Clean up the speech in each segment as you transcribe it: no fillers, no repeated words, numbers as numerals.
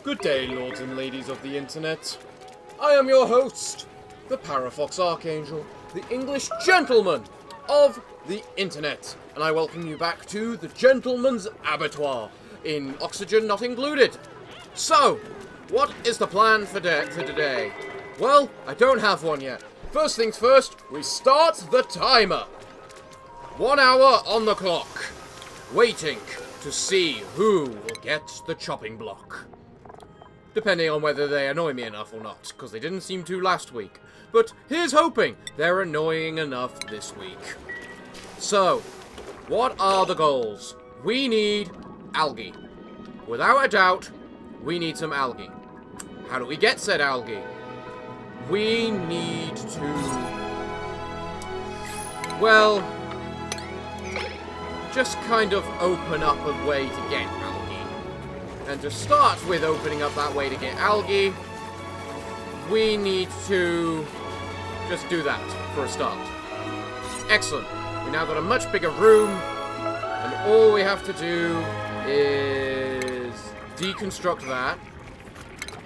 Good day, lords and ladies of the internet. I am your host, the Parafox Archangel, the English gentleman of the internet, and I welcome you back to the Gentleman's Abattoir, in oxygen not included. So, what is the plan for today? Well, I don't have one yet. First things first, we start the timer. 1 hour on the clock, waiting to see who will get the chopping block. Depending on whether they annoy me enough or not, because they didn't seem to last week. But here's hoping they're annoying enough this week. So, what are the goals? We need algae. Without a doubt, we need some algae. How do we get said algae? We need to... well, just kind of open up a way to get algae. And to start with opening up that way to get algae, we need to just do that for a start. Excellent. We now got a much bigger room, and all we have to do is deconstruct that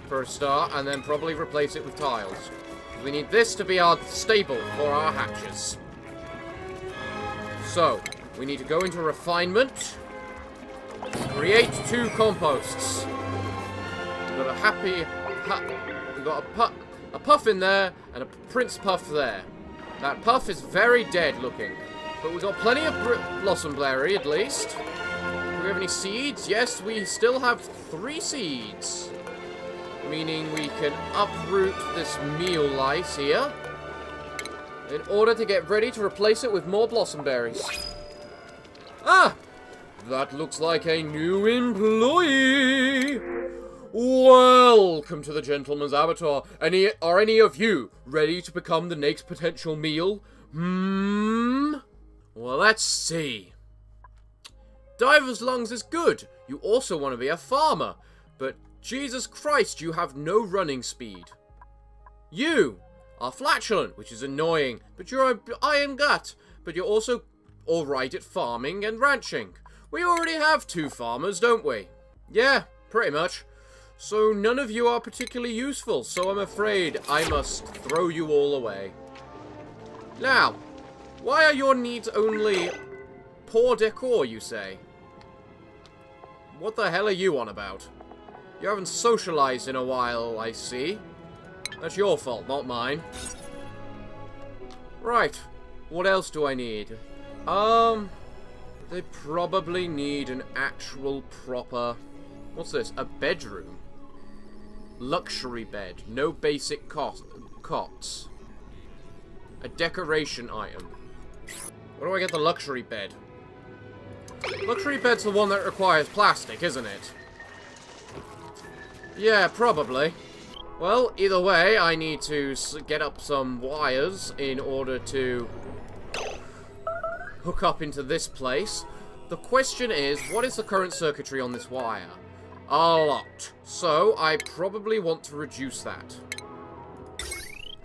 for a start, and then probably replace it with tiles. We need this to be our stable for our hatches. So, we need to go into refinement. Create 2 composts. We've got a puff in there and a prince puff there. That puff is very dead looking, but we've got plenty of blossomberry at least. Do we have any seeds? Yes, we still have 3 seeds, meaning we can uproot this meal lice here in order to get ready to replace it with more blossomberries. Ah! That looks like a new employee! Welcome to the Gentleman's Abattoir. Are any of you ready to become the next potential meal? Well, let's see. Diver's lungs is good. You also want to be a farmer. But, Jesus Christ, you have no running speed. You are flatulent, which is annoying. But you're an iron gut. But you're also alright at farming and ranching. We already have 2 farmers, don't we? Yeah, pretty much. So none of you are particularly useful, so I'm afraid I must throw you all away. Now, why are your needs only poor decor, you say? What the hell are you on about? You haven't socialized in a while, I see. That's your fault, not mine. Right, what else do I need? They probably need an actual proper... what's this? A bedroom. Luxury bed. No basic cots. A decoration item. Where do I get the luxury bed? Luxury bed's the one that requires plastic, isn't it? Yeah, probably. Well, either way, I need to get up some wires in order to hook up into this place. The question is, what is the current circuitry on this wire? A lot. So, I probably want to reduce that.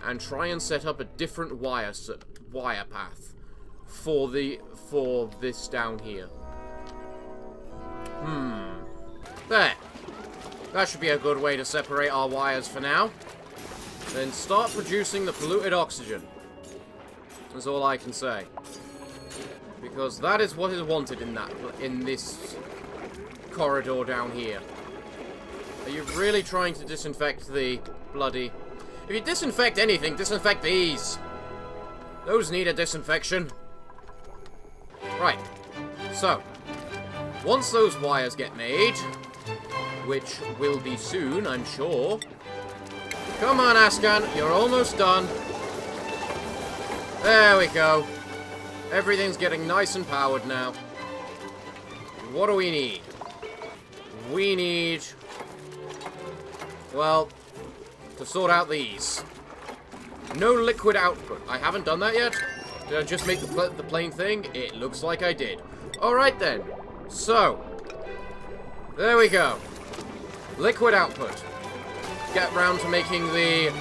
And try and set up a different wire path for this down here. There. That should be a good way to separate our wires for now. Then start producing the polluted oxygen. That's all I can say. Because that is what is wanted in this corridor down here. Are you really trying to disinfect the bloody... if you disinfect anything, disinfect these. Those need a disinfection. Right. So, once those wires get made, which will be soon, I'm sure. Come on, Ascan, you're almost done. There we go. Everything's getting nice and powered now. What do we need? We need... well, to sort out these. No liquid output. I haven't done that yet. Did I just make the plain thing? It looks like I did. Alright then. So, there we go. Liquid output. Get round to making the...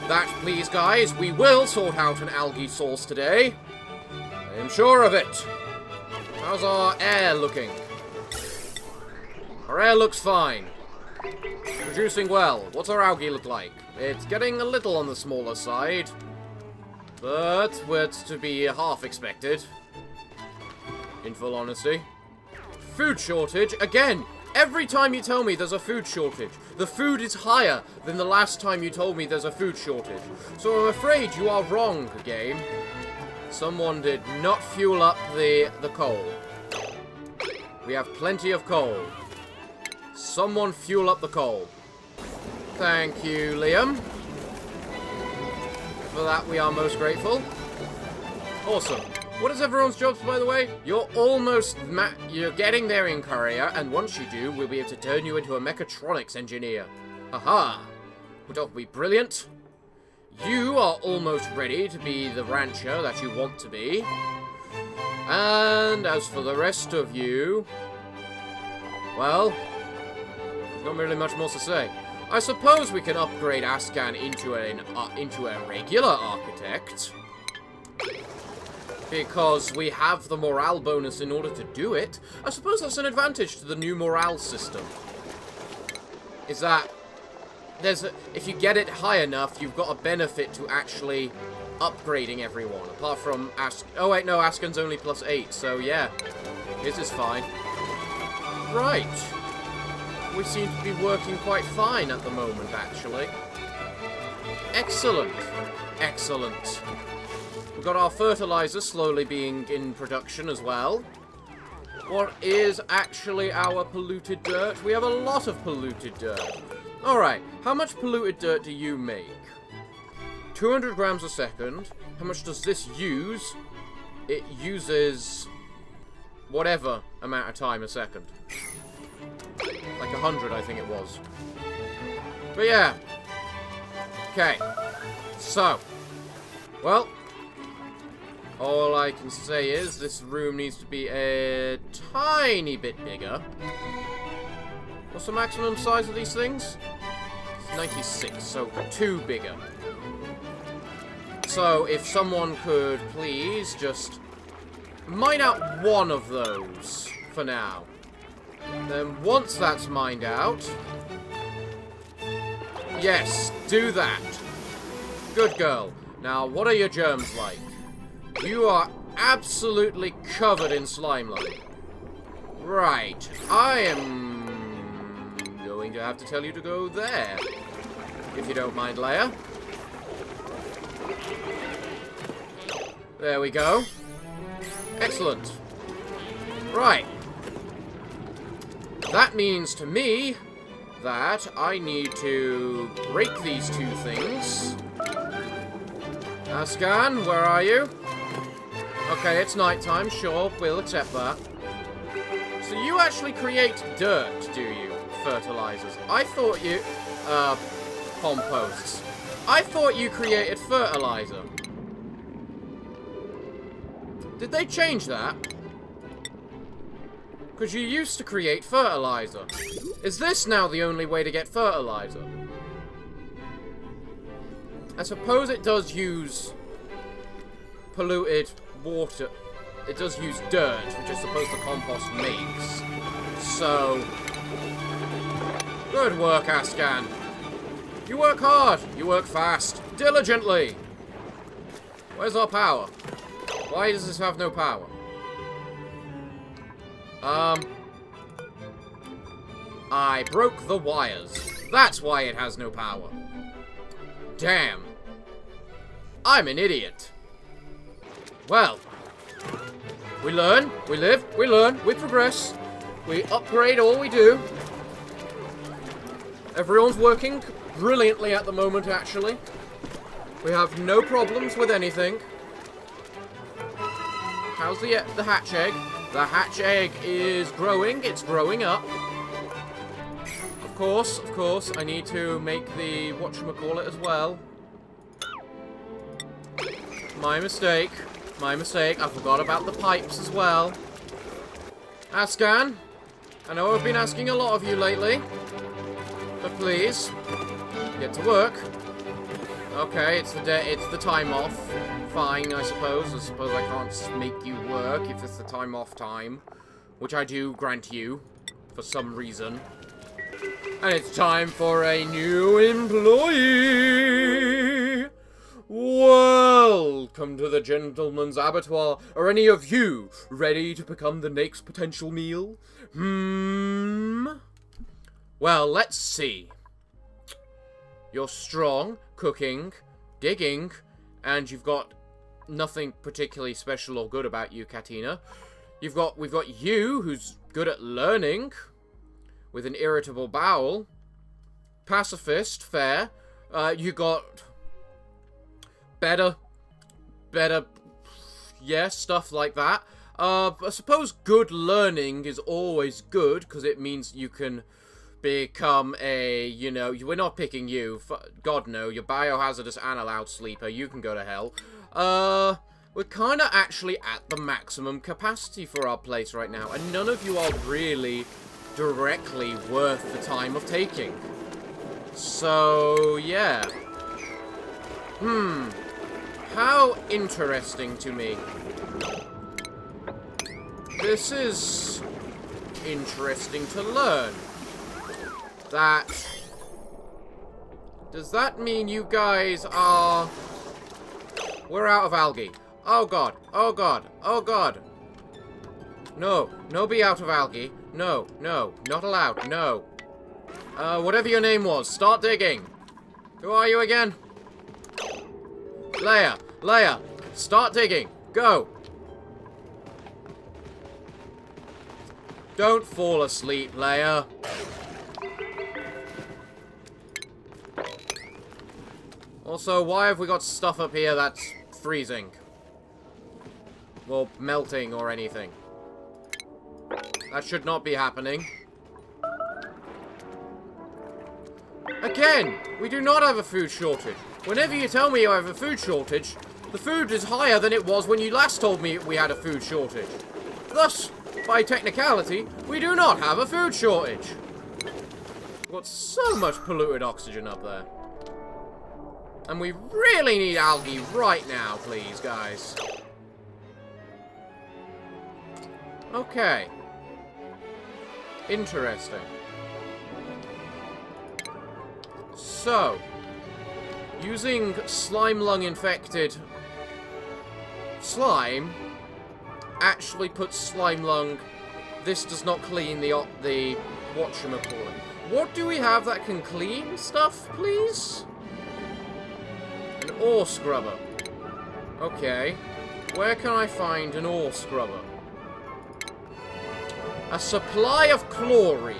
that, please, guys. We will sort out an algae source today. I am sure of it. How's our air looking? Our air looks fine. Producing well. What's our algae look like? It's getting a little on the smaller side. But it's to be half expected. In full honesty. Food shortage. Again, every time you tell me there's a food shortage, the food is higher than the last time you told me there's a food shortage. So I'm afraid you are wrong, game. Someone did not fuel up the coal. We have plenty of coal. Someone fuel up the coal. Thank you, Liam. For that, we are most grateful. Awesome. What is everyone's jobs, by the way? You're almost... you're getting there in Korea, and once you do, we'll be able to turn you into a mechatronics engineer. Haha. Would that be brilliant? You are almost ready to be the rancher that you want to be. And as for the rest of you... well, there's not really much more to say. I suppose we can upgrade Ascan into a regular architect. Because we have the morale bonus in order to do it. I suppose that's an advantage to the new morale system. Is that if you get it high enough, you've got a benefit to actually upgrading everyone. Apart from oh wait, no, Ascan's only +8, so yeah. This is fine. Right. We seem to be working quite fine at the moment, actually. Excellent. Excellent. We've got our fertilizer slowly being in production as well. What is actually our polluted dirt? We have a lot of polluted dirt. Alright, how much polluted dirt do you make? 200 grams a second. How much does this use? It uses whatever amount of time a second. Like 100, I think it was. But yeah. Okay. So. Well. All I can say is this room needs to be a tiny bit bigger. What's the maximum size of these things? It's 96, so 2 bigger. So if someone could please just mine out one of those for now. Then once that's mined out... yes, do that. Good girl. Now, what are your germs like? You are absolutely covered in slime like. Right. I am going to have to tell you to go there. If you don't mind, Leia. There we go. Excellent. Right. That means to me that I need to break these 2 things. Ascan, where are you? Okay, it's nighttime. Sure, we'll accept that. So you actually create dirt, do you? Fertilizers. I thought you... composts. I thought you created fertilizer. Did they change that? Because you used to create fertilizer. Is this now the only way to get fertilizer? I suppose it does use polluted water. It does use dirt, which I suppose the compost makes. So, good work, Ascan. You work hard. You work fast. Diligently. Where's our power? Why does this have no power? I broke the wires. That's why it has no power. Damn. I'm an idiot. Well, we learn, we live, we learn, we progress. We upgrade all we do. Everyone's working brilliantly at the moment, actually. We have no problems with anything. How's the hatch egg? The hatch egg is growing. It's growing up. Of course, I need to make the whatchamacallit as well. My mistake. My mistake. I forgot about the pipes as well. Ascan, I know I've been asking a lot of you lately. But please, get to work. Okay, it's the time off. Fine, I suppose. I suppose I can't make you work if it's the time off time. Which I do grant you, for some reason. And it's time for a new employee! Welcome to the gentleman's abattoir. Are any of you ready to become the next potential meal? Well, let's see. You're strong, cooking, digging, and you've got nothing particularly special or good about you, Katina. We've got you, who's good at learning, with an irritable bowel. Pacifist, fair. You got better, yeah, stuff like that. I suppose good learning is always good, because it means you can become a, you know, we're not picking you. God, no, you're biohazardous and a loud sleeper. You can go to hell. We're kind of actually at the maximum capacity for our place right now, and none of you are really directly worth the time of taking. So, yeah. How interesting to me. This is interesting to learn. Does that mean you guys are... We're out of algae. Oh god, oh god, oh god. No, no be out of algae. No, no, not allowed, no. Whatever your name was, start digging. Who are you again? Leia, start digging. Go. Don't fall asleep, Leia. Also, why have we got stuff up here that's freezing? Or melting or anything? That should not be happening. Again, we do not have a food shortage. Whenever you tell me you have a food shortage, the food is higher than it was when you last told me we had a food shortage. Thus, by technicality, we do not have a food shortage. We've got so much polluted oxygen up there. And we really need algae right now, please, guys. Okay. Interesting. So, using slime lung infected slime actually puts slime lung. This does not clean the whatchamacallit. What do we have that can clean stuff, please? An ore scrubber. Okay. Where can I find an ore scrubber? A supply of chlorine.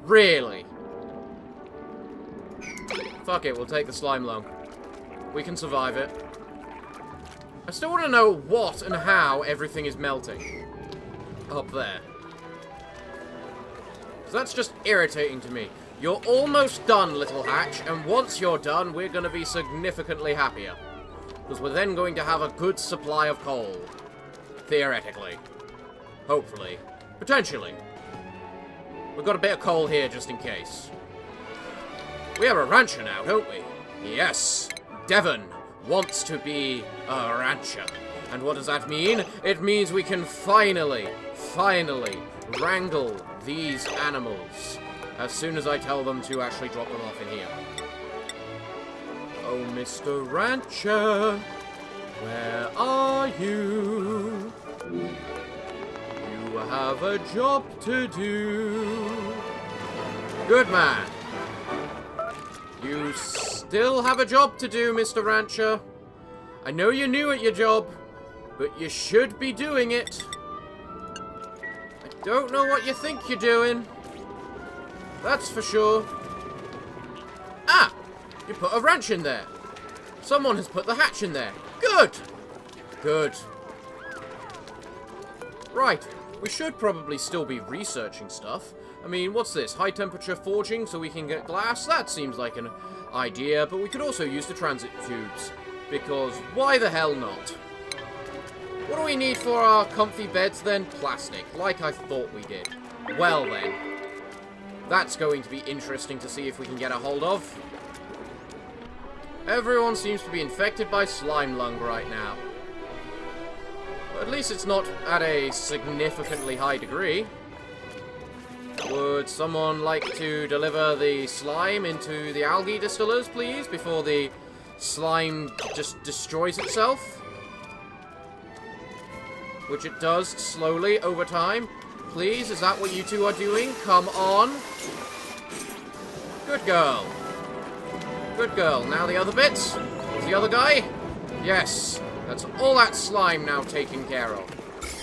Really? Fuck it, we'll take the slime lung. We can survive it. I still want to know what and how everything is melting. Up there. So that's just irritating to me. You're almost done, little hatch, and once you're done, we're going to be significantly happier. Because we're then going to have a good supply of coal. Theoretically. Hopefully. Potentially. We've got a bit of coal here just in case. We have a rancher now, don't we? Yes. Devon wants to be a rancher. And what does that mean? It means we can finally wrangle these animals. As soon as I tell them to actually drop them off in here. Oh, Mr. Rancher, where are you? You have a job to do. Good man. You still have a job to do, Mr. Rancher. I know you're new at your job, but you should be doing it. I don't know what you think you're doing. That's for sure. Ah! You put a wrench in there. Someone has put the hatch in there. Good! Good. Right. We should probably still be researching stuff. I mean, what's this? High temperature forging so we can get glass? That seems like an idea, but we could also use the transit tubes. Because why the hell not? What do we need for our comfy beds then? Plastic, like I thought we did. Well then. That's going to be interesting to see if we can get a hold of. Everyone seems to be infected by slime lung right now. But at least it's not at a significantly high degree. Would someone like to deliver the slime into the algae distillers, please, before the slime just destroys itself? Which it does slowly over time. Please, is that what you two are doing? Come on. Good girl. Good girl. Now the other bits. Is the other guy? Yes. That's all that slime now taken care of.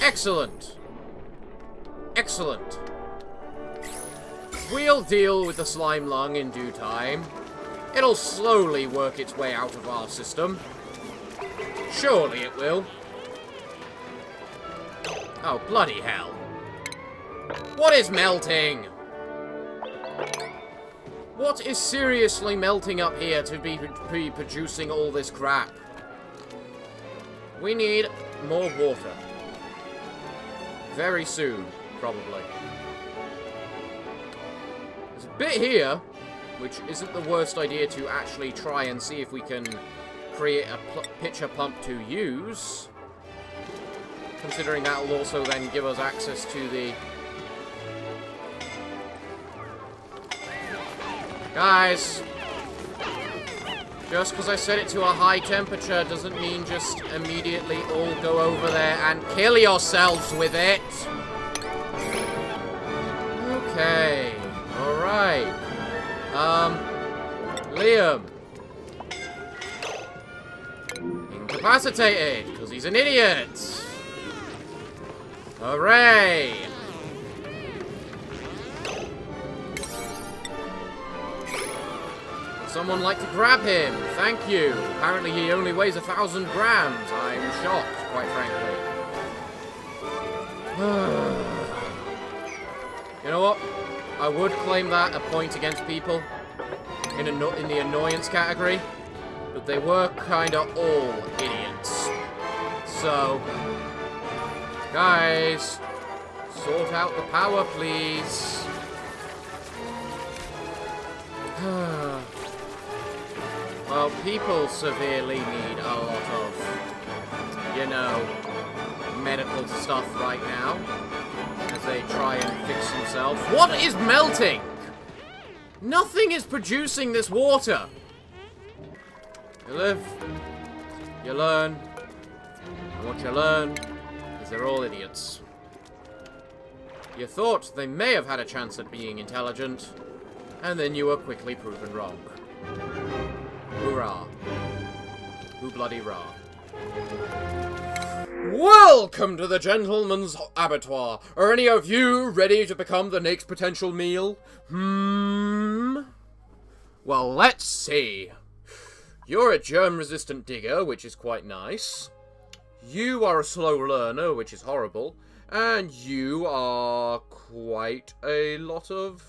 Excellent. Excellent. We'll deal with the slime lung in due time. It'll slowly work its way out of our system. Surely it will. Oh, bloody hell. What is melting? What is seriously melting up here to be producing all this crap? We need more water. Very soon, probably. There's a bit here, which isn't the worst idea to actually try and see if we can create a pitcher pump to use. Considering that will also then give us access to the... Guys! Just because I set it to a high temperature doesn't mean just immediately all go over there and kill yourselves with it! Okay. Alright. Liam. Incapacitated, because he's an idiot! Hooray! Would someone like to grab him? Thank you. Apparently he only weighs 1,000 grams. I'm shocked, quite frankly. You know what? I would claim that a point against people in the annoyance category, but they were kind of all idiots. So... Guys, sort out the power, please. Well, people severely need a lot of, you know, medical stuff right now as they try and fix themselves. What is melting? Nothing is producing this water. You live, you learn, and what you learn is they're all idiots. You thought they may have had a chance at being intelligent, and then you were quickly proven wrong. Hoorah. Who bloody rah. Welcome to the gentleman's abattoir. Are any of you ready to become the next potential meal? Well, let's see. You're a germ-resistant digger, which is quite nice. You are a slow learner, which is horrible. And you are quite a lot of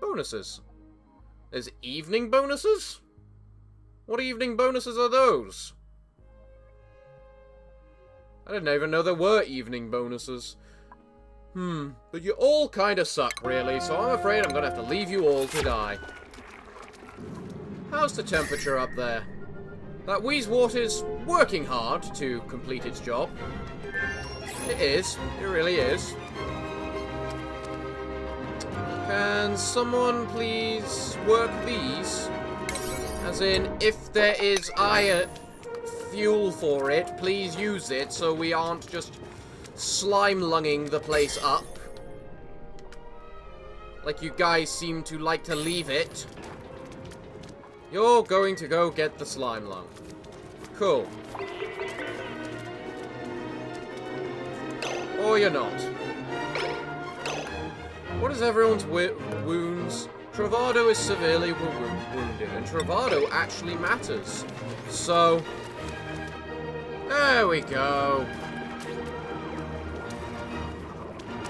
bonuses. There's evening bonuses? What evening bonuses are those? I didn't even know there were evening bonuses. But you all kind of suck, really, so I'm afraid I'm going to have to leave you all to die. How's the temperature up there? That Wheezewater's working hard to complete its job. It is. It really is. Can someone please work these? As in, if there is fuel for it, please use it so we aren't just slime-lunging the place up. Like you guys seem to like to leave it. You're going to go get the slime lung. Cool. Or you're not. What is everyone's wounds? Travado is severely wounded, and Travado actually matters. So, there we go.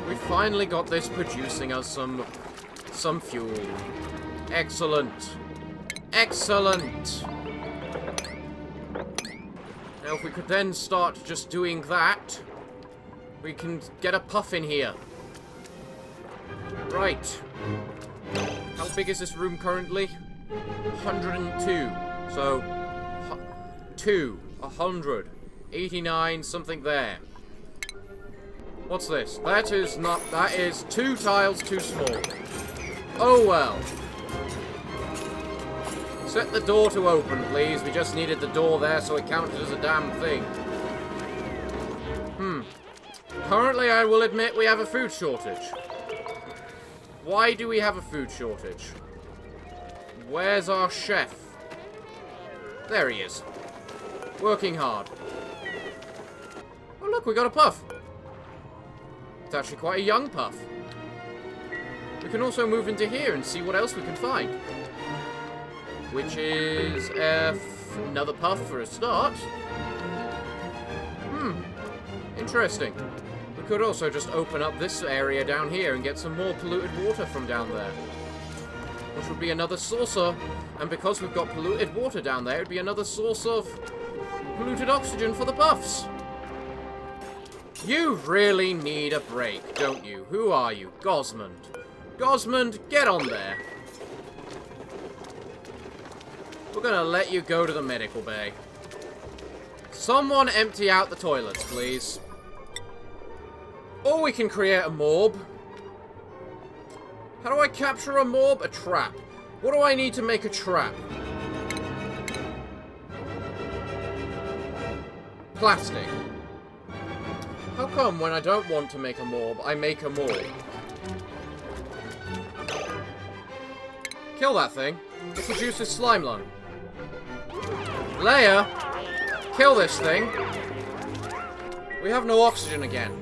We finally got this producing us some fuel. Excellent. Excellent. Now if we could then start just doing that, we can get a puff in here. Right. How big is this room currently? 102. So, 100, 89, something there. What's this? That is not... That is 2 tiles too small. Oh well. Set the door to open, please. We just needed the door there so it counted as a damn thing. Currently, I will admit we have a food shortage. Why do we have a food shortage? Where's our chef? There he is. Working hard. Oh look, we got a puff. It's actually quite a young puff. We can also move into here and see what else we can find. Which is another puff for a start. Interesting. We could also just open up this area down here and get some more polluted water from down there. Which would be another source of... And because we've got polluted water down there, it would be another source of polluted oxygen for the puffs. You really need a break, don't you? Who are you? Gosmond. Gosmond, get on there. We're gonna let you go to the medical bay. Someone empty out the toilets, please. Or we can create a morb. How do I capture a morb? A trap. What do I need to make a trap? Plastic. How come when I don't want to make a morb, I make a morb? Kill that thing. It produces slime lung. Leia! Kill this thing. We have no oxygen again.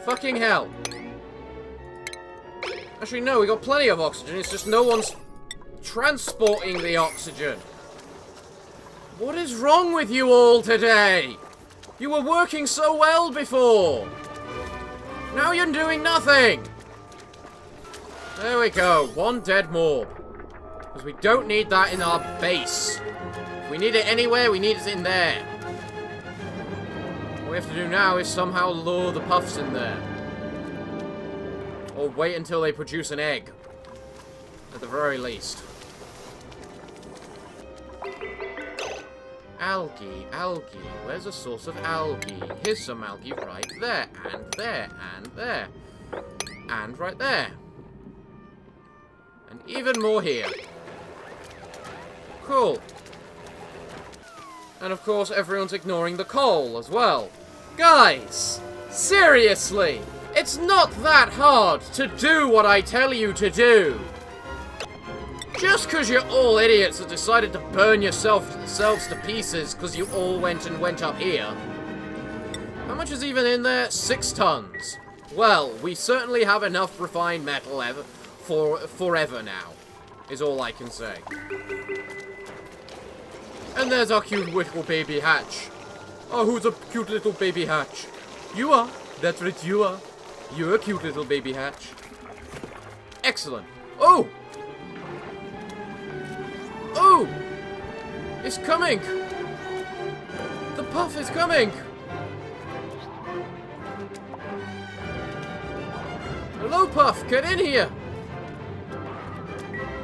Fucking hell. Actually, no, we got plenty of oxygen. It's just no one's transporting the oxygen. What is wrong with you all today? You were working so well before. Now you're doing nothing. There we go. 1 dead morb. Because we don't need that in our base. If we need it anywhere, we need it in there. What we have to do now is somehow lure the puffs in there. Or wait until they produce an egg. At the very least. Algae, algae. Where's a source of algae? Here's some algae right there, and there, and there. And right there. And even more here. Cool. And of course, everyone's ignoring the coal as well. Guys! Seriously! It's not that hard to do what I tell you to Just because you're all idiots that decided to burn yourselves to pieces because you all went up here. How much is even in there? 6 tons. Well, we certainly have enough refined metal for forever now, is all I can say. And there's our cute little baby hatch. Oh, who's a cute little baby hatch? You are. That's right, you are. You're a cute little baby hatch. Excellent. Oh! Oh! It's coming! The puff is coming! Hello, Puff! Get in here!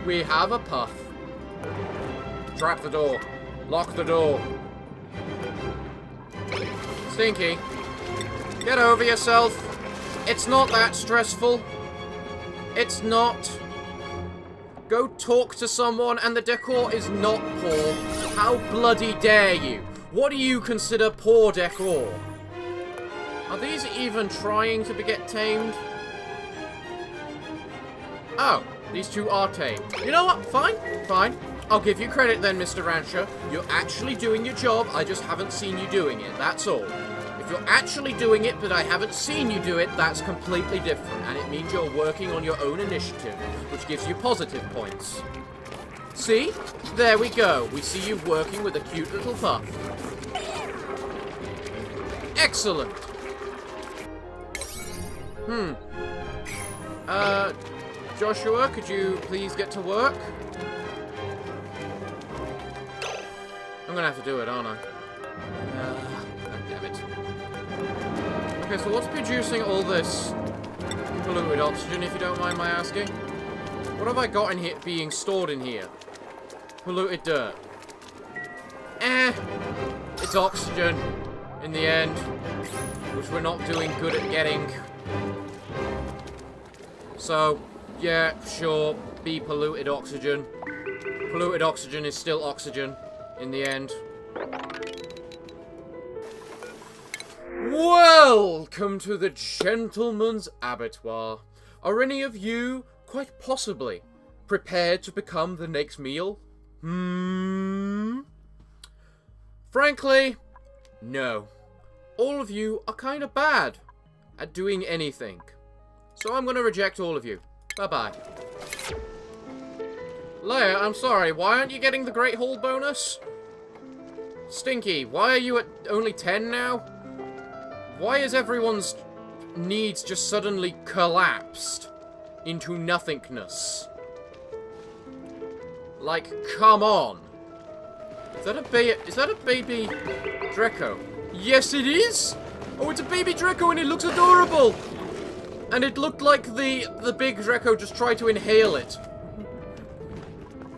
We have a puff. Trap the door. Lock the door. Stinky. Get over yourself. It's not that stressful. It's not. Go talk to someone, and the decor is not poor. How bloody dare you? What do you consider poor decor? Are these even trying to get tamed? Oh, these two are tamed. You know what? Fine, fine. I'll give you credit then, Mr. Rancher. You're actually doing your job, I just haven't seen you doing it, that's all. If you're actually doing it, but I haven't seen you do it, that's completely different, and it means you're working on your own initiative, which gives you positive points. See? There we go. We see you working with a cute little puff. Excellent. Joshua, could you please get to work? I'm gonna have to do it, aren't I? God damn it. Okay, so what's producing all this polluted oxygen, if you don't mind my asking? What have I got in here being stored in here? Polluted dirt. It's oxygen. in the end, which we're not doing good at getting. So, yeah, sure, be polluted oxygen. Polluted oxygen is still oxygen in the end. Welcome to the Gentleman's Abattoir. Are any of you, quite possibly, prepared to become the next meal? Frankly, no. All of you are kind of bad at doing anything. So I'm going to reject all of you. Bye-bye. Leia, I'm sorry, why aren't you getting the Great Hall bonus? Stinky, why are you at only 10 now? Why is everyone's needs just suddenly collapsed into nothingness? Like, come on. Is that a baby Draco? Yes, it is! Oh, it's a baby Draco and it looks adorable! And it looked like the big Draco just tried to inhale it.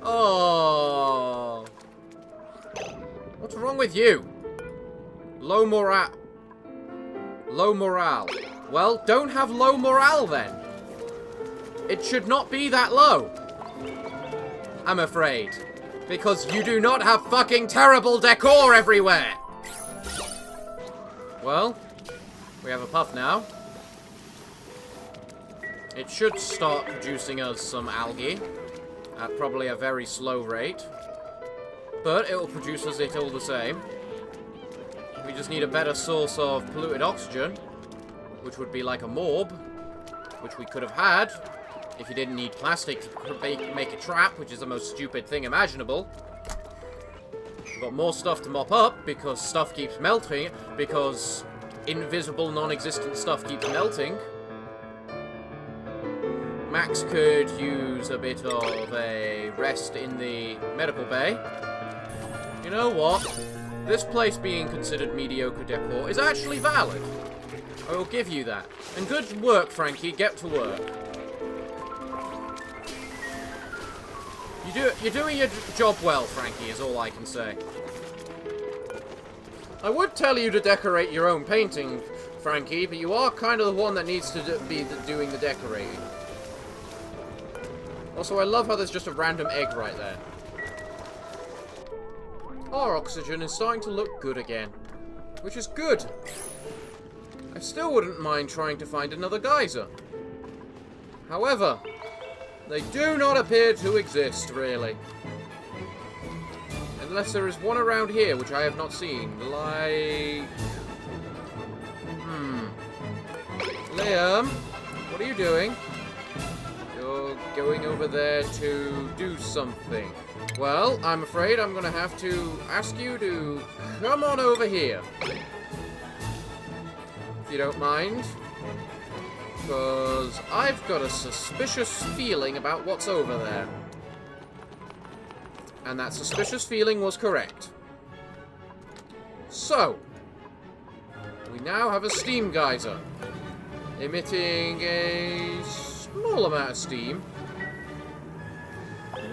Oh. What's wrong with you? Low morale. Low morale. Well, don't have low morale then. It should not be that low. I'm afraid. Because you do not have fucking terrible decor everywhere. Well, we have a puff now. It should start producing us some algae at probably a very slow rate. But it will produce us it all the same. We just need a better source of polluted oxygen, which would be like a morb, which we could have had if you didn't need plastic to make a trap, which is the most stupid thing imaginable. We've got more stuff to mop up because stuff keeps melting, because invisible, non-existent stuff keeps melting. Max could use a bit of a rest in the medical bay. You know what? This place being considered mediocre decor is actually valid. I will give you that. And good work, Frankie. Get to work. You're doing your job well, Frankie, is all I can say. I would tell you to decorate your own painting, Frankie, but you are kind of the one that needs to be doing the decorating. Also, I love how there's just a random egg right there. Our oxygen is starting to look good again, which is good. I still wouldn't mind trying to find another geyser. However, they do not appear to exist, really. Unless there is one around here, which I have not seen. Like... Liam, what are you doing? You're going over there to do something. Well, I'm afraid I'm going to have to ask you to come on over here. If you don't mind. Because I've got a suspicious feeling about what's over there. And that suspicious feeling was correct. So, we now have a steam geyser. Emitting a small amount of steam.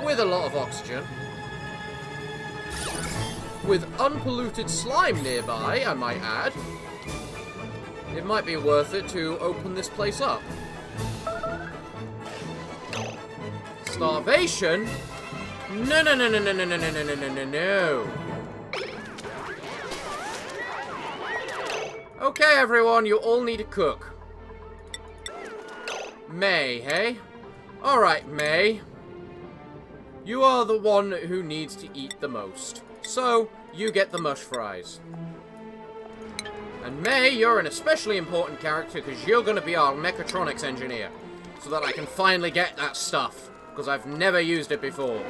With a lot of oxygen. With unpolluted slime nearby, I might add. It might be worth it to open this place up. Starvation? No, no, no, no, no, no, no, no, no, no, no, no, no. Okay, everyone, you all need to cook. May, hey? Alright, May. You are the one who needs to eat the most. So, you get the mush fries. And May, you're an especially important character because you're going to be our mechatronics engineer. So that I can finally get that stuff. Because I've never used it before.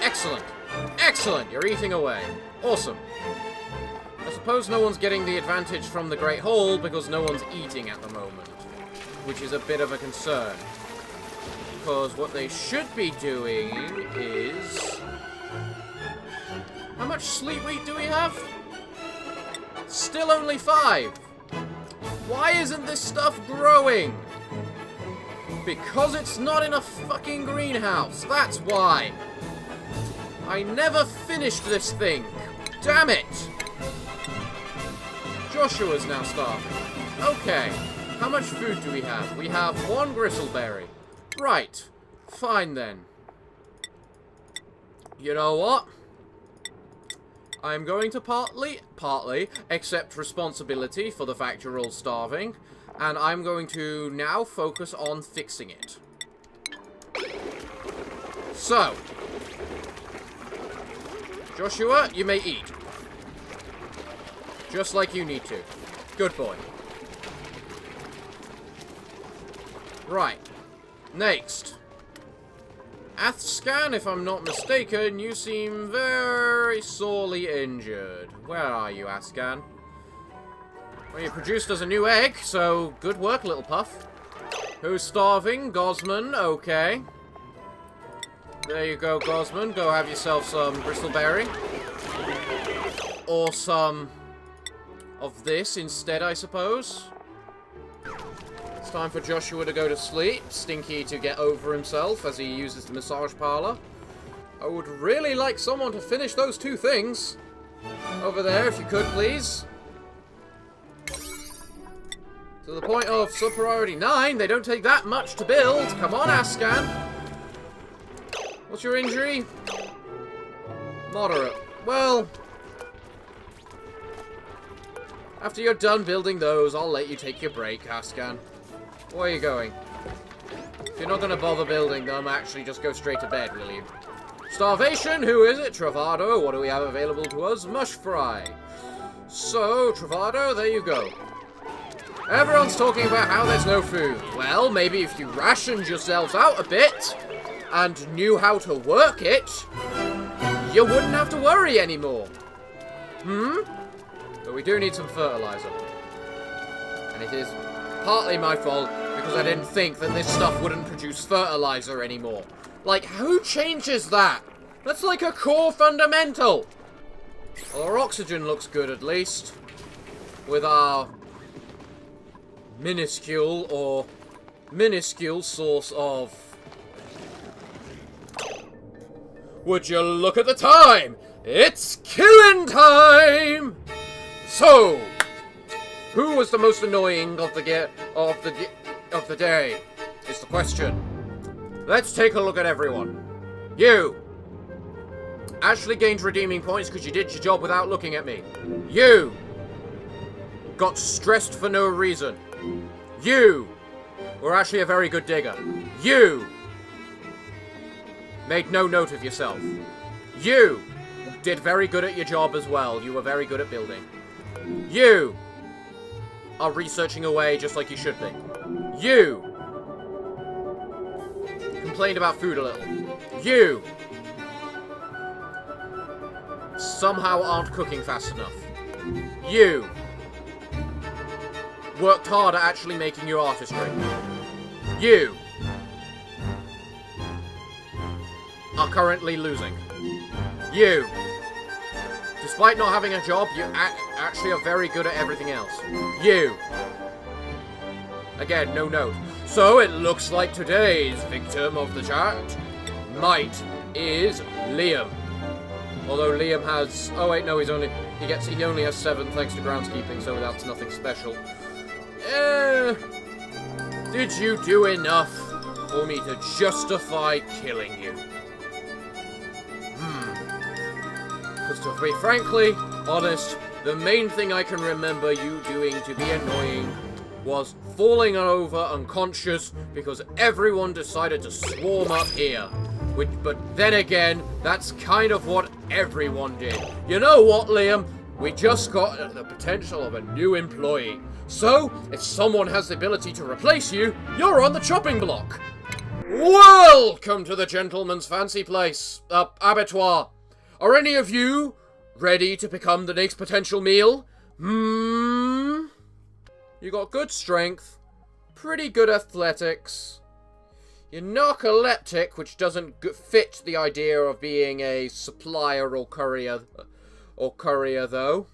Excellent. Excellent. You're eating away. Awesome. I suppose no one's getting the advantage from the Great Hall because no one's eating at the moment. Which is a bit of a concern. Because what they should be doing is... How much sleep weight do we have? Still only 5. Why isn't this stuff growing? Because it's not in a fucking greenhouse. That's why. I never finished this thing. Damn it. Joshua's now starving. Okay. How much food do we have? We have 1 gristleberry. Right. Fine then. You know what? I'm going to partly accept responsibility for the fact you're all starving, and I'm going to now focus on fixing it. So, Joshua, you may eat. Just like you need to. Good boy. Right. Next. Athscan, if I'm not mistaken, you seem very sorely injured. Where are you, Athscan? Well, you produced us a new egg, so good work, little puff. Who's starving? Gosman, okay. There you go, Gosman. Go have yourself some bristleberry. Or some of this instead, I suppose. It's time for Joshua to go to sleep. Stinky to get over himself as he uses the massage parlor. I would really like someone to finish those 2 things. Over there, if you could, please. To the point of sub-priority 9, they don't take that much to build. Come on, Ascan. What's your injury? Moderate. Well, after you're done building those, I'll let you take your break, Ascan. Where are you going? If you're not going to bother building them, actually just go straight to bed, will you? Starvation, who is it? Travado, what do we have available to us? Mush fry. So, Travado, there you go. Everyone's talking about how there's no food. Well, maybe if you rationed yourselves out a bit, and knew how to work it, you wouldn't have to worry anymore. But we do need some fertilizer. And it is partly my fault, because I didn't think that this stuff wouldn't produce fertilizer anymore. Like, who changes that? That's like a core fundamental. Well, our oxygen looks good, at least. With our minuscule source of... Would you look at the time? It's killing time! So, who was the most annoying of the day? Is the question. Let's take a look at everyone. You! Actually gained redeeming points because you did your job without looking at me. You! Got stressed for no reason. You! Were actually a very good digger. You! Made no note of yourself. You! Did very good at your job as well. You were very good at building. You! Are researching away just like you should be. You! Complained about food a little. You! Somehow aren't cooking fast enough. You! Worked hard at actually making your artistry. You! Are currently losing. You! Despite not having a job, you actually are very good at everything else. You! Again, no note. So it looks like today's victim of the chat might is Liam. Although Liam has... Oh wait, no, he only has 7 thanks to groundskeeping, so that's nothing special. Did you do enough for me to justify killing you? Because to be frankly honest, the main thing I can remember you doing to be annoying was falling over unconscious because everyone decided to swarm up here. But then again, that's kind of what everyone did. You know what, Liam? We just got the potential of a new employee. So, if someone has the ability to replace you, you're on the chopping block. Welcome to the gentleman's fancy place, abattoir. Are any of you ready to become the next potential meal? You got good strength, pretty good athletics. You're narcoleptic, which doesn't fit the idea of being a supplier or courier though.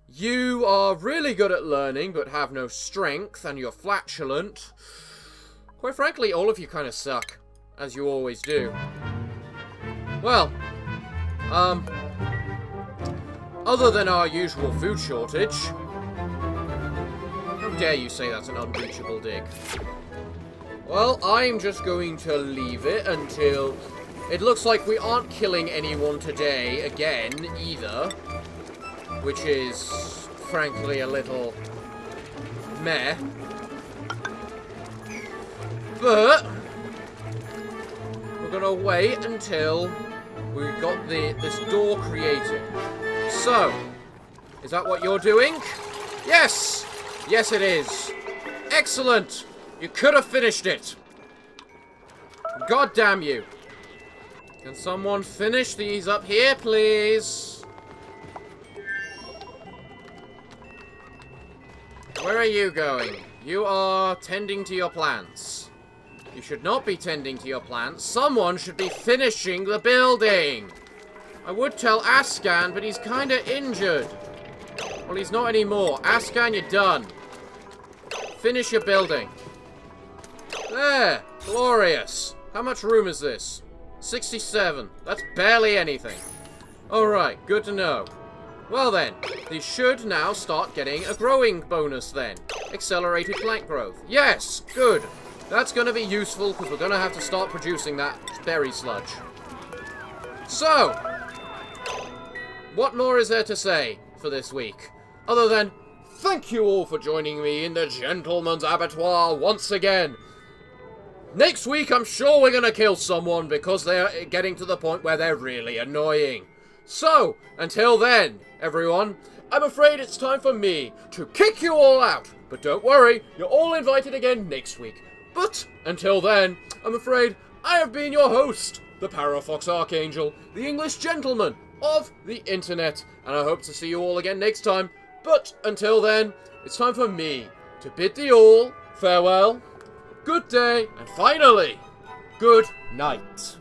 You are really good at learning, but have no strength, and you're flatulent. Quite frankly, all of you kind of suck, as you always do. Well, other than our usual food shortage, dare you say that's an unreachable dig? Well, I'm just going to leave it until... It looks like we aren't killing anyone today again, either. Which is, frankly, a little... meh. But... we're gonna wait until we've got this door created. So, is that what you're doing? Yes! Yes, it is. Excellent! You could have finished it. God damn you. Can someone finish these up here, please? Where are you going? You are tending to your plants. You should not be tending to your plants. Someone should be finishing the building. I would tell Ascan, but he's kind of injured. Well, he's not anymore. Ascan, you're done. Finish your building. There. Glorious. How much room is this? 67. That's barely anything. Alright, good to know. Well then, these should now start getting a growing bonus then. Accelerated plant growth. Yes, good. That's going to be useful because we're going to have to start producing that berry sludge. So, what more is there to say for this week? Other than, thank you all for joining me in the Gentleman's Abattoir once again. Next week, I'm sure we're going to kill someone because they're getting to the point where they're really annoying. So, until then, everyone, I'm afraid it's time for me to kick you all out. But don't worry, you're all invited again next week. But, until then, I'm afraid I have been your host, the Parafox Archangel, the English gentleman of the internet, and I hope to see you all again next time. But, until then, it's time for me to bid thee all farewell, good day, and finally, good night.